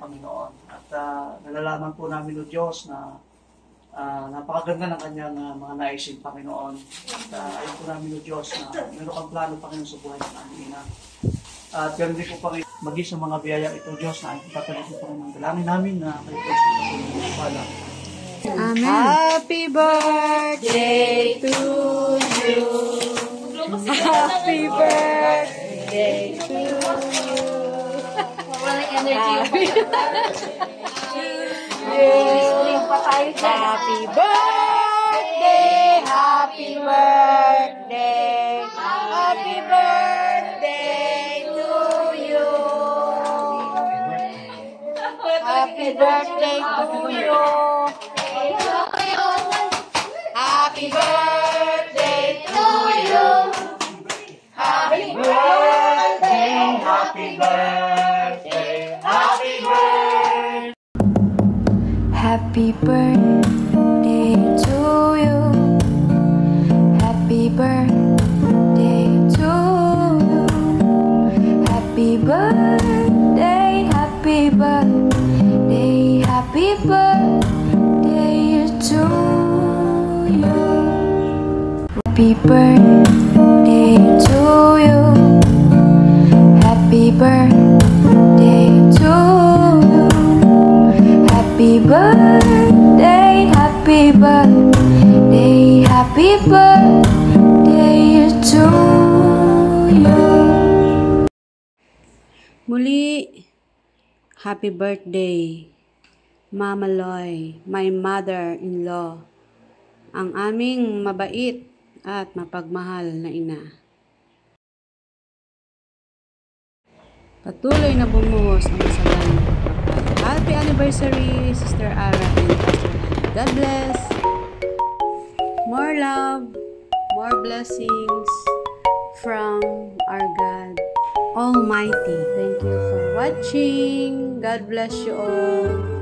Panginoon. At nalalaman po namin o Diyos na napakaganda ng kanyang mga naisin, Panginoon. At ayun po namin o Diyos na meron kang plano, Panginoon, sa buhay ng aming ina. At ganoon din po, Panginoon, maging sa mga biyaya ito, Diyos, na ayun tatalit po, Panginoon. Dalangin namin na kayo po sa pagpapala. Amen. Happy birthday to you. Happy birthday to you. Walang energy. Happy birthday, happy birthday, happy birthday to you. Happy birthday to you. Happy birthday to you. Happy birthday, happy birthday, happy birthday. Happy birthday to you. Happy birthday to you. Happy birthday, happy birthday, happy birthday to you. Happy birthday to you. Happy birthday to you. Happy birthday, happy birthday, happy birthday to you. Muli, happy birthday, Mama Loy, my mother-in-law, ang aming mabait at mapagmahal na ina. Patuloy na bumuhos ang masagang pagpapala. Happy anniversary, Sister Ara and Pastor Hannah. God bless. More love, more blessings from our God Almighty. Thank you for watching. God bless you all.